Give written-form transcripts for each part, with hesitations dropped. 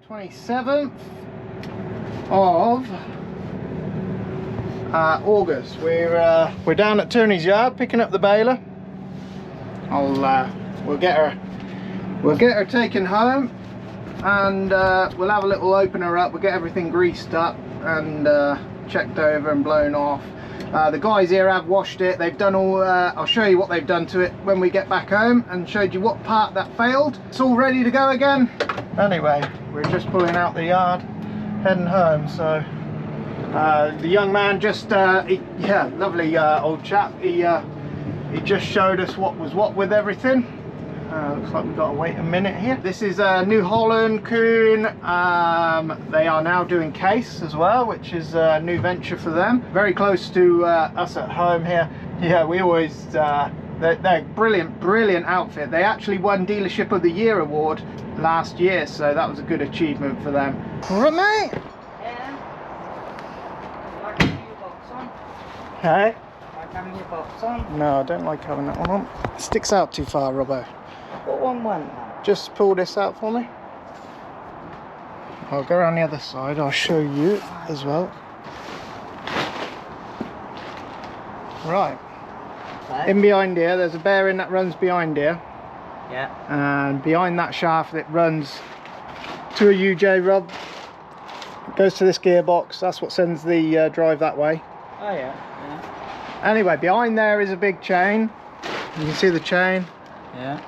27th of August. We're down at Turney's yard picking up the baler. We'll get her taken home, and we'll have a little open her up. We'll get everything greased up and checked over and blown off. The guys here have washed it. They've done all, I'll show you what they've done to it when we get back home, and showed you what part that failed. It's all ready to go again. Anyway, we're just pulling out the yard, heading home. So the young man just, yeah, lovely old chap. He just showed us what was what with everything. Looks like we've got to wait a minute here. This is New Holland coon. They are now doing case as well, which is a new venture for them. Very close to us at home here. Yeah, we always, they're brilliant outfit. They actually won Dealership of the Year award last year, so that was a good achievement for them. Right, mate? Yeah. Like having your box on. Hey? Like having your box on. No, I don't like having that one on. It sticks out too far, Robbo. What one went now? Just pull this out for me. I'll go around the other side. I'll show you as well. Right. Okay. In behind here, there's a bearing that runs behind here. Yeah. And behind that shaft, it runs to a UJ rod. It goes to this gearbox. That's what sends the drive that way. Oh yeah. Yeah. Anyway, behind there is a big chain. You can see the chain. Yeah.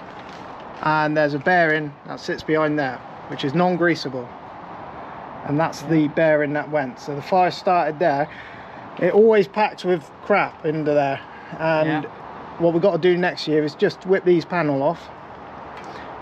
And there's a bearing that sits behind there, which is non-greasable, and that's the bearing that went. So the fire started there. It always packs with crap into there, and what we've got to do next year is just whip these panel off,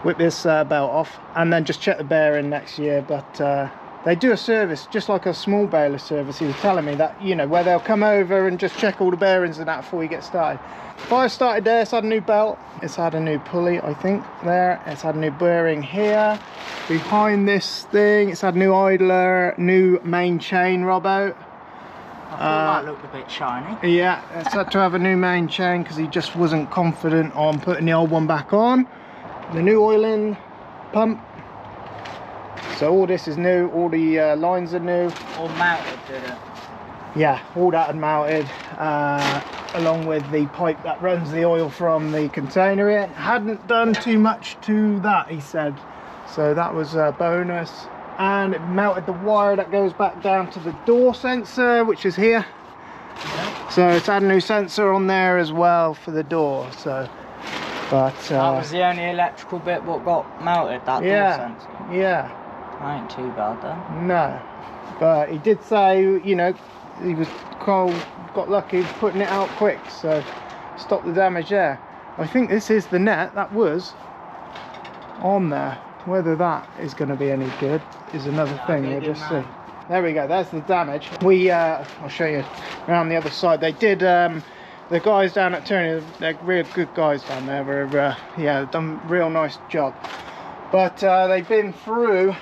whip this belt off, and then just check the bearing next year. But they do a service just like a small baler service. He was telling me that, you know, where they'll come over and just check all the bearings and that before you get started. Fire started there. It's had a new belt, it's had a new pulley, I think, there. It's had a new bearing here. Behind this thing, it's had new idler, new main chain, Robbo. I thought that looked a bit shiny. Yeah, it's had to have a new main chain because he just wasn't confident on putting the old one back on. The new oiling pump. So all this is new, all the lines are new. All mounted, did it? Yeah, all that had mounted, along with the pipe that runs the oil from the container here. Hadn't done too much to that, he said. So that was a bonus. And it mounted the wire that goes back down to the door sensor, which is here. Yeah. So it's had a new sensor on there as well for the door. So, but that was the only electrical bit what got mounted, that door sensor. Yeah. That ain't too bad then. No, but he did say, you know, he was got lucky putting it out quick, so stopped the damage there. I think this is the net that was on there. Whether that is going to be any good is another thing. We'll just see. There we go. There's the damage. I'll show you around the other side. They did. The guys down at Turney, they're real good guys down there. Were yeah, done a real nice job. But they've been through.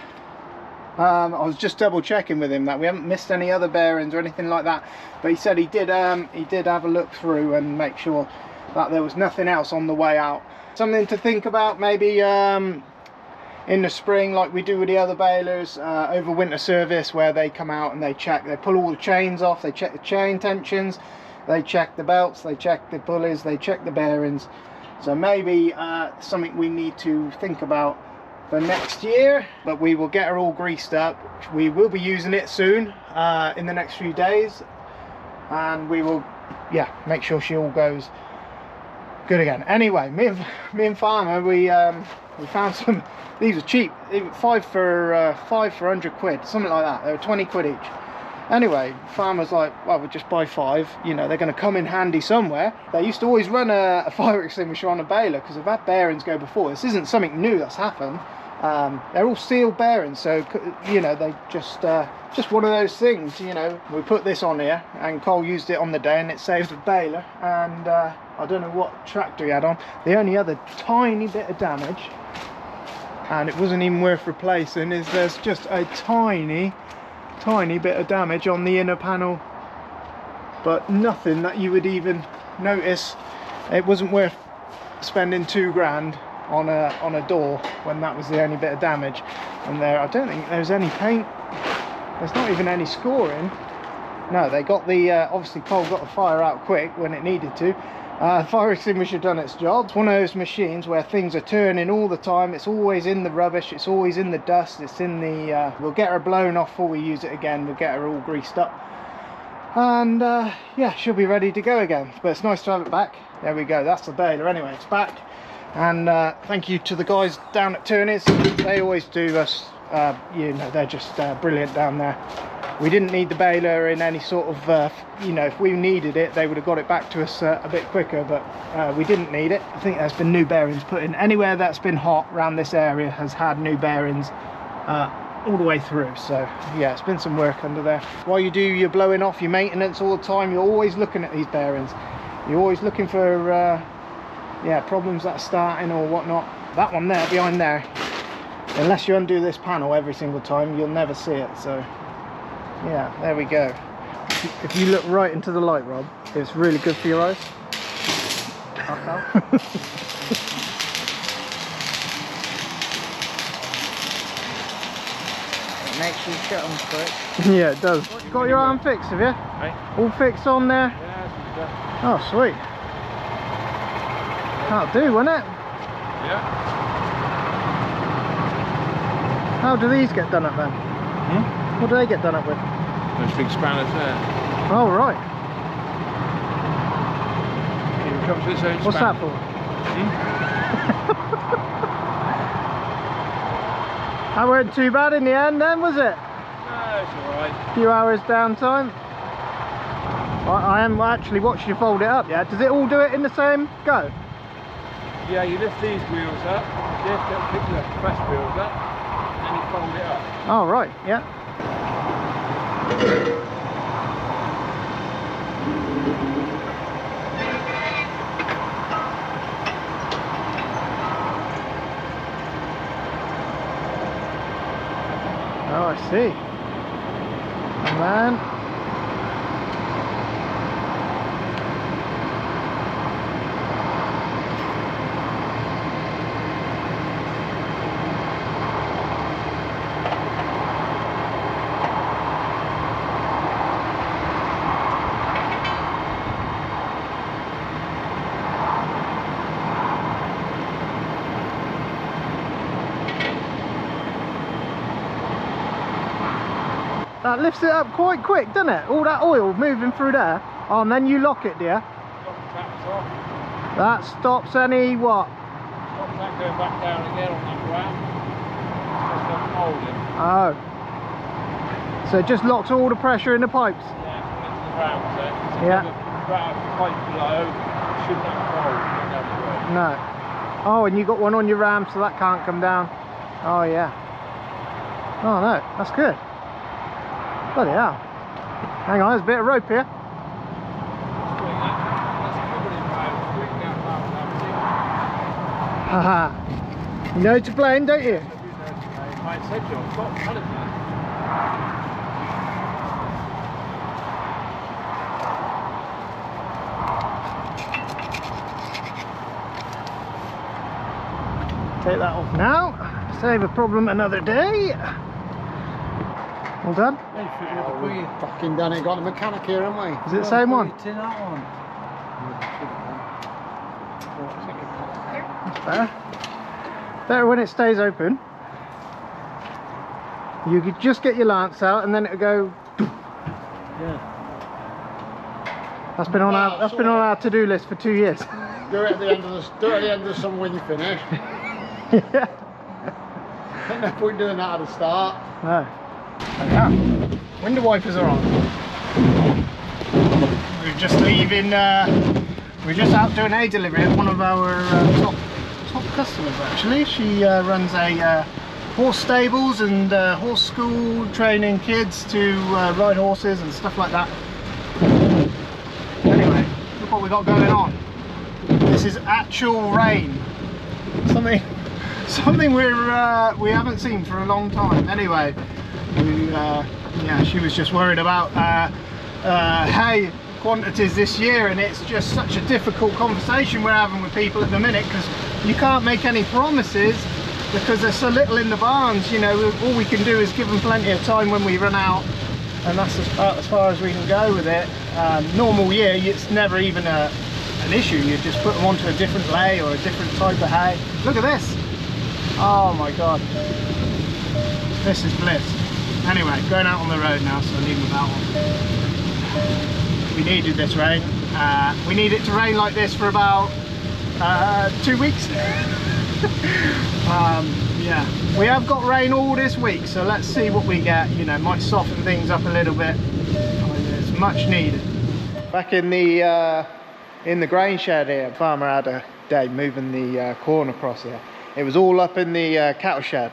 I was just double checking with him that we haven't missed any other bearings or anything like that. But he said he did have a look through and make sure that there was nothing else on the way out. Something to think about, maybe in the spring, like we do with the other balers, over winter service, where they come out and they pull all the chains off, they check the chain tensions, they check the belts, they check the pulleys, they check the bearings. So maybe something we need to think about for next year. But we will get her all greased up. We will be using it soon, in the next few days, and we will, yeah, make sure she all goes good again. Anyway, me and Farmer, we found some. These are cheap. 5 for 100 quid, something like that. They were 20 quid each. Anyway, Farmer's like, well, we'll just buy 5. You know, they're going to come in handy somewhere. They used to always run a fire extinguisher on a baler because they've had bearings go before. This isn't something new that's happened. They're all sealed bearings, so, you know, they just one of those things. You know, we put this on here, and Cole used it on the day, and it saved the baler. And I don't know what tractor he had on. The only other tiny bit of damage, and it wasn't even worth replacing, is there's just a tiny bit of damage on the inner panel, but nothing that you would even notice. It wasn't worth spending £2 grand on a door when that was the only bit of damage. And there, I don't think there's any paint. There's not even any scoring. No, they got the, obviously Cole got the fire out quick when it needed to. Fire extinguisher done its job. It's one of those machines where things are turning all the time. It's always in the rubbish, it's always in the dust, it's in the... we'll get her blown off before we use it again. We'll get her all greased up. And yeah, she'll be ready to go again. But it's nice to have it back. There we go, that's the baler anyway, it's back. And thank you to the guys down at Turney's. They always do us, you know, they're just brilliant down there. We didn't need the baler in any sort of, you know, if we needed it, they would have got it back to us a bit quicker, but we didn't need it. I think there's been new bearings put in. Anywhere that's been hot around this area has had new bearings all the way through. So yeah, it's been some work under there. While you do your blowing off, your maintenance all the time, you're always looking at these bearings. You're always looking for, yeah, problems that are starting or whatnot. That one there, behind there, unless you undo this panel every single time, you'll never see it. So yeah, there we go. If you look right into the light, Rob, it's really good for your eyes. It makes you shut them quick. Yeah, it does. You got your arm fixed, have you? Hey? All fixed on there? Yeah, Oh, sweet. That'll do, won't it? yeah. How do these get done up then? What do they get done up with? Those big spanners there. Oh, right. It comes with its own What's that spanner. for? That weren't too bad in the end then, was it? No, it's alright. A few hours downtime. I haven't actually watched you fold it up yet. Does it all do it in the same go? Yeah, you lift these wheels up, lift up, pick the press wheels up, and you fold it up. Oh, right, yeah. Oh, I see. And then that lifts it up quite quick, doesn't it? All that oil moving through there. Oh, and then you lock it, dear. Stop the taps off. That stops any what? Stop that going back down again on that ramp. Just them holding. Oh. So it just locks all the pressure in the pipes. Yeah, into the ramp there. So Yeah. The pipe below shouldn't have fold in another way. No. Oh, and you got one on your ram, so that can't come down. Oh, yeah. Oh, no, that's good. Bloody hell. Hang on, there's a bit of rope here. Haha. You know to blame, don't you? Take that off now. Save a problem another day. All done? We've fucking done it, got the mechanic here, haven't we? Is it the same one? To that one. That's better. Better when it stays open. You could just get your lance out and then it'll go. Yeah. That's been on our to-do list for 2 years. Do it at the end of the summer when you finish. Yeah. No point doing that at the start. No. Yeah. Window wipers are on. We're just leaving. We're just out doing a delivery at one of our top customers. Actually, she runs a horse stables and horse school, training kids to ride horses and stuff like that. Anyway, look what we got going on. This is actual rain. Something we haven't seen for a long time. Anyway, yeah, she was just worried about hay quantities this year, and it's just such a difficult conversation we're having with people at the minute because you can't make any promises because there's so little in the barns. You know, all we can do is give them plenty of time when we run out, and that's about as far as we can go with it. Normal year, it's never even an issue. You just put them onto a different lay or a different type of hay. Look at this. Oh my god, this is bliss. Anyway, going out on the road now, so I need them about one. We needed this rain. We need it to rain like this for about 2 weeks. Yeah, we have got rain all this week, so let's see what we get. You know, might soften things up a little bit. It's much needed. Back in the grain shed here, farmer had a day moving the corn across here. It was all up in the cattle shed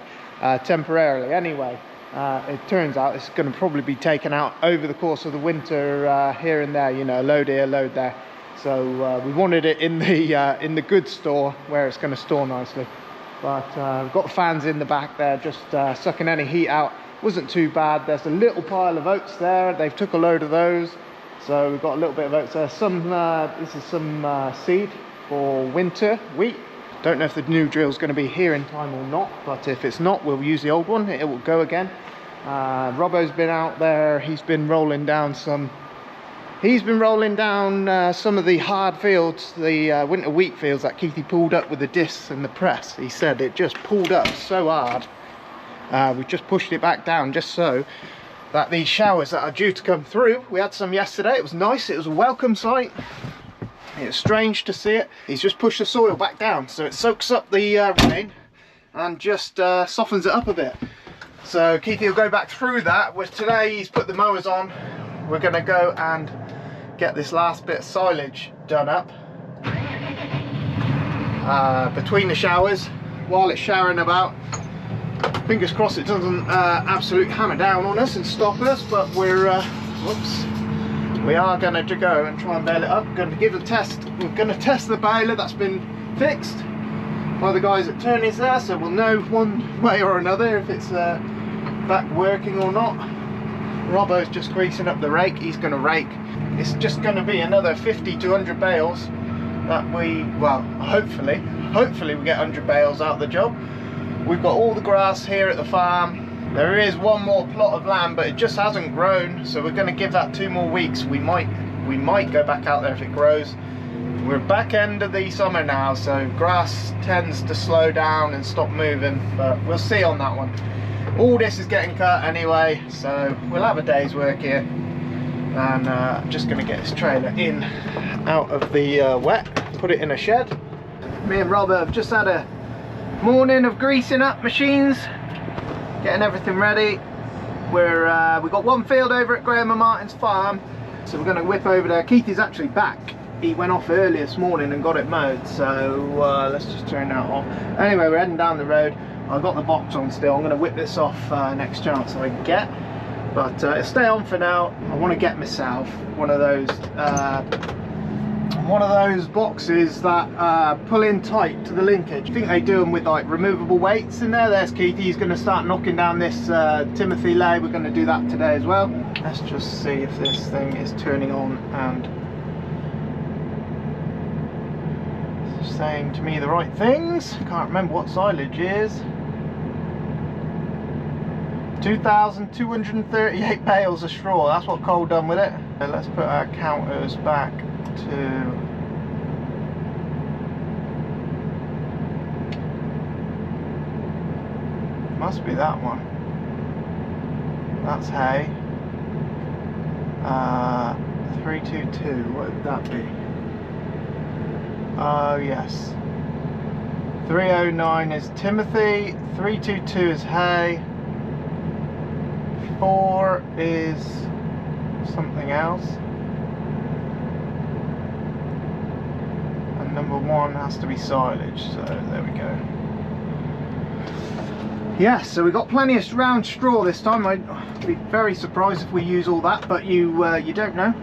temporarily. Anyway, it turns out it's going to probably be taken out over the course of the winter, here and there. You know, load here, load there. So we wanted it in the goods store where it's going to store nicely. But we've got the fans in the back there, just sucking any heat out. Wasn't too bad. There's a little pile of oats there. They've took a load of those, so we've got a little bit of oats there. This is some seed for winter wheat. Don't know if the new drill is going to be here in time or not, but if it's not, we'll use the old one. It will go again. Robbo's been out there. He's been rolling down some. He's been rolling down some of the hard fields, the winter wheat fields that Keithy pulled up with the discs and the press. He said it just pulled up so hard. We just pushed it back down just so that these showers that are due to come through, we had some yesterday. It was nice. It was a welcome sight. It's strange to see it. He's just pushed the soil back down so it soaks up the rain and just softens it up a bit. So Keithy will go back through that. With today he's put the mowers on. We're going to go and get this last bit of silage done up between the showers while it's showering about. Fingers crossed it doesn't absolutely hammer down on us and stop us, but we are going to go and try and bail it up. We're going to give it a test. We're going to test the baler that's been fixed by the guys at Turney's there, so we'll know one way or another if it's back working or not. Robbo's just greasing up the rake. He's going to rake. It's just going to be another 50 to 100 bales that we, well, hopefully we get 100 bales out of the job. We've got all the grass here at the farm. There is one more plot of land, but it just hasn't grown, so we're going to give that 2 more weeks. We might go back out there if it grows. We're back end of the summer now, so grass tends to slow down and stop moving, but we'll see on that one. All this is getting cut anyway, so we'll have a day's work here. And I'm just going to get this trailer in out of the wet, put it in a shed. Me and Robert have just had a morning of greasing up machines, getting everything ready. We've got one field over at Graham and Martin's farm, so we're going to whip over there. Keithy's actually back. He went off early this morning and got it mowed, so let's just turn that off. Anyway, we're heading down the road. I've got the box on still. I'm going to whip this off next chance I can get, but it'll stay on for now. I want to get myself one of those boxes that pull in tight to the linkage. I think they do them with like removable weights in there. There's Keithy. He's going to start knocking down this Timothy lay. We're going to do that today as well. Let's just see if this thing is turning on and saying to me the right things. Can't remember what silage is. 2,238 bales of straw. That's what Cole done with it. Let's put our counters back to must be that one. That's hay. 322. What would that be? Oh yes. 309 is Timothy. 322 is hay. 4 is something else. And number 1 has to be silage. So there we go. Yeah, so we got plenty of round straw this time. I'd be very surprised if we use all that, but you don't know.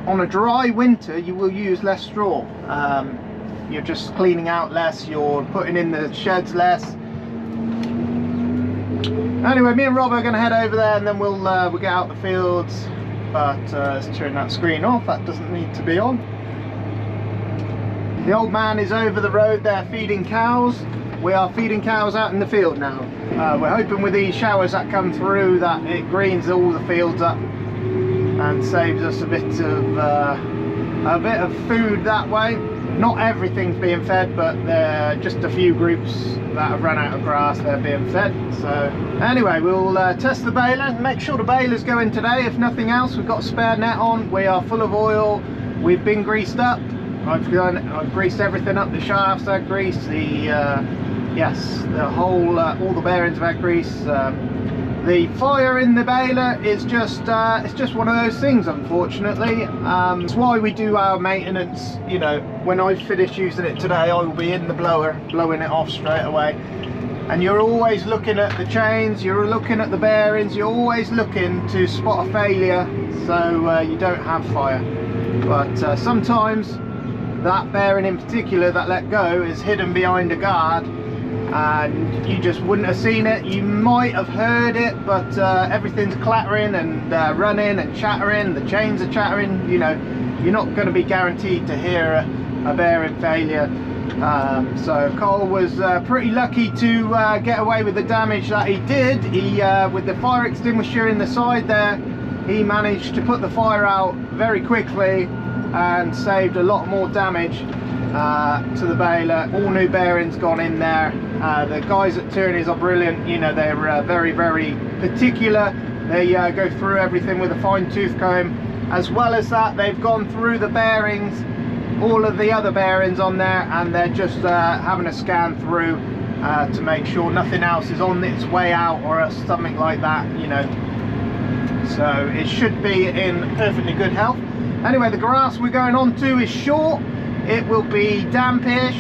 On a dry winter, you will use less straw. You're just cleaning out less. You're putting in the sheds less. Anyway, me and Rob are going to head over there, and then we'll get out the fields. But let's turn that screen off. That doesn't need to be on. The old man is over the road there feeding cows. we are feeding cows out in the field now. We're hoping with these showers that come through that it greens all the fields up and saves us a bit of food that way. Not everything's being fed, but there are just a few groups that have run out of grass, they're being fed. So anyway, we'll test the baler, make sure the baler's going today. If nothing else, we've got a spare net on, we are full of oil, we've been greased up. I've greased everything up, the shafts are greased, the whole, all the bearings have had grease. The fire in the baler is just it's just one of those things, unfortunately. It's why we do our maintenance. You know, when I finish using it today, I will be in the blower blowing it off straight away. And you're always looking at the chains, you're looking at the bearings, you're always looking to spot a failure so you don't have fire. But sometimes that bearing in particular that let go is hidden behind a guard, and you just wouldn't have seen it. You might have heard it, but everything's clattering and running and chattering, the chains are chattering. You know, you're not going to be guaranteed to hear a bearing failure. So Cole was pretty lucky to get away with the damage that he did. He with the fire extinguisher in the side there, he managed to put the fire out very quickly and saved a lot more damage to the baler. All new bearings gone in there. The guys at Turney's are brilliant. You know, they're very particular. They go through everything with a fine-tooth comb. As well as that, they've gone through the bearings, all of the other bearings on there, and they're just having a scan through to make sure nothing else is on its way out or something like that, you know. So it should be in perfectly good health. Anyway, the grass we're going on to is short. It will be dampish,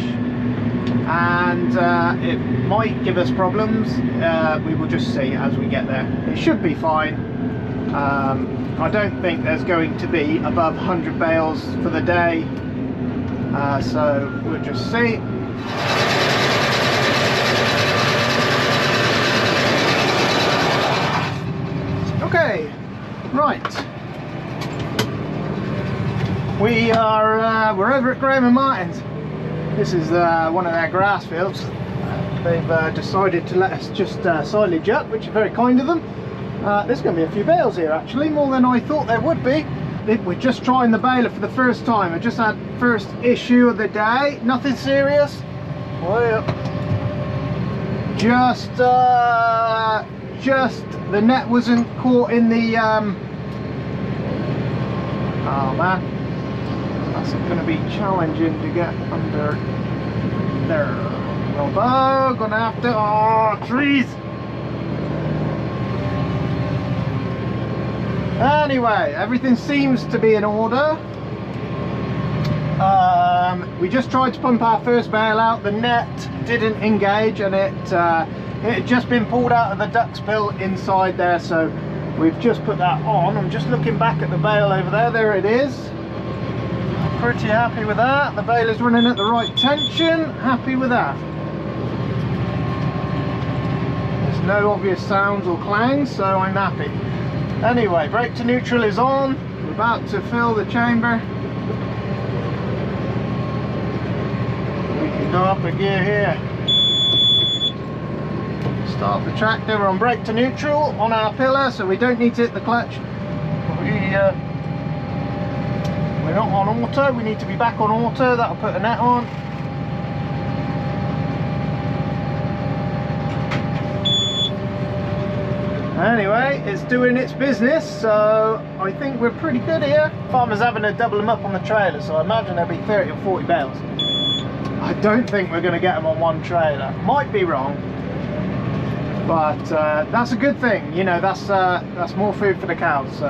and it might give us problems. We will just see as we get there. It should be fine. I don't think there's going to be above 100 bales for the day, so we'll just see. Okay, right. We're over at Graham and Martin's. This is one of their grass fields. They've decided to let us just silage up, which is very kind of them. There's going to be a few bales here actually, more than I thought there would be. We're just trying the baler for the first time. I just had first issue of the day, nothing serious. Well, just the net wasn't caught in the oh man, that's going to be challenging to get under there. Oh, gonna have to, oh trees. Anyway, everything seems to be in order. We just tried to pump our first bale out. The net didn't engage, and it had just been pulled out of the duck spill inside there, so we've just put that on. I'm just looking back at the bale over there. There it is. Pretty happy with that. The bale is running at the right tension. Happy with that. There's no obvious sounds or clangs, so I'm happy. Anyway, brake to neutral is on. We're about to fill the chamber. We can go up a gear here. Start the tractor. We're on brake to neutral on our pillar, so we don't need to hit the clutch. We're not on auto. We need to be back on auto. That'll put the net on. Anyway, it's doing its business, so I think we're pretty good here. Farmer's having to double them up on the trailer, so I imagine there'll be 30 or 40 bales. I don't think we're going to get them on one trailer. Might be wrong, but that's a good thing. You know, that's more food for the cows. So,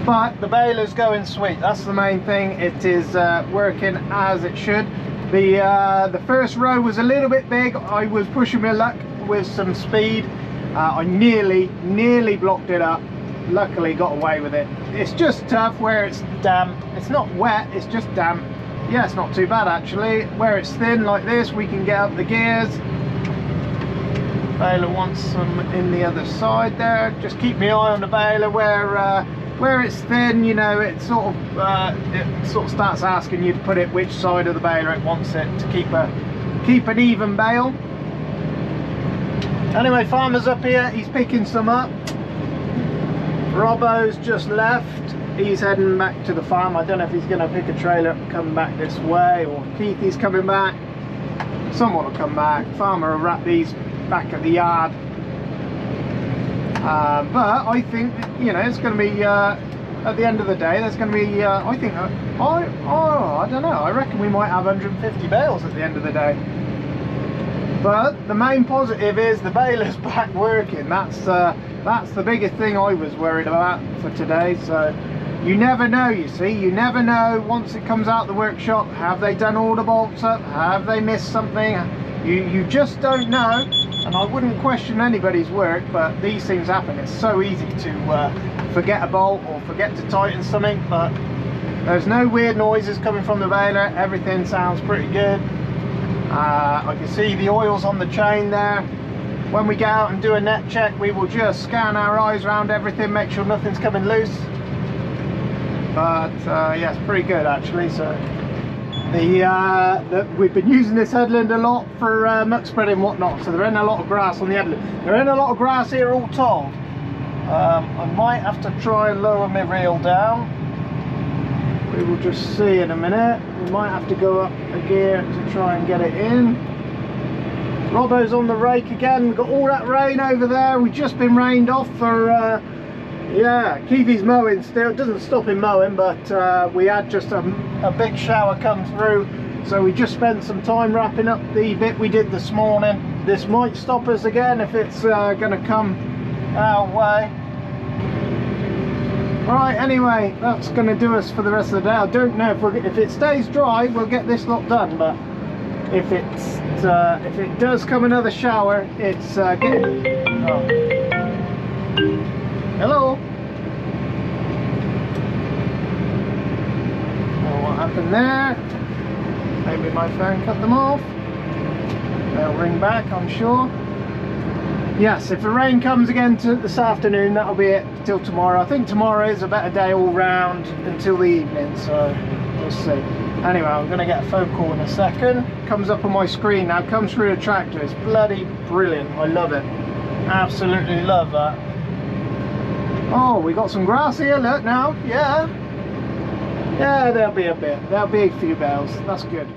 but the baler's going sweet. That's the main thing. It is working as it should. The first row was a little bit big. I was pushing my luck with some speed. I nearly blocked it up. Luckily got away with it. It's just tough where it's damp. It's not wet, it's just damp. Yeah, it's not too bad actually. Where it's thin like this, we can get up the gears. Baler wants some in the other side there. Just keep my eye on the baler where it's thin, you know, it sort of starts asking you to put it which side of the baler it wants it to keep a keep an even bale. Anyway, Farmer's up here, he's picking some up. Robbo's just left, he's heading back to the farm. I don't know if he's going to pick a trailer up and come back this way, or Keithy's coming back. Someone will come back. Farmer will wrap these back at the yard. But I think, you know, it's going to be, at the end of the day, there's going to be, I think, I don't know, I reckon we might have 150 bales at the end of the day. But the main positive is the baler's back working. That's the biggest thing I was worried about for today. So you never know, you see, you never know once it comes out the workshop. Have they done all the bolts up? Have they missed something? You just don't know, and I wouldn't question anybody's work, but these things happen. It's so easy to forget a bolt or forget to tighten something, but there's no weird noises coming from the baler. Everything sounds pretty good. I can see the oils on the chain there. When we go out and do a net check, we will just scan our eyes around everything, make sure nothing's coming loose. But yeah, it's pretty good actually. So we've been using this headland a lot for muck spreading and whatnot, so there ain't a lot of grass on the headland. There ain't a lot of grass here all told. I might have to try and lower my reel down. We will just see in a minute. We might have to go up a gear to try and get it in. Robbo's on the rake again. We've got all that rain over there. We've just been rained off for yeah, Keithy's mowing still. It doesn't stop him mowing, but we had just a big shower come through, so we just spent some time wrapping up the bit we did this morning. This might stop us again if it's going to come our way. Right, anyway, that's going to do us for the rest of the day. I don't know if it stays dry, we'll get this lot done, but if it does come another shower, it's getting... Oh. Hello. Oh, what happened there? Maybe my phone cut them off. They'll ring back, I'm sure. Yes, if the rain comes again this afternoon, that'll be it till tomorrow. I think tomorrow is a better day all round until the evening, so we'll see. Anyway, I'm going to get a phone call in a second. Comes up on my screen now, comes through the tractor. It's bloody brilliant. I love it. Absolutely love that. Oh, we got some grass here, look now. Yeah. Yeah, there'll be a bit. There'll be a few bales. That's good.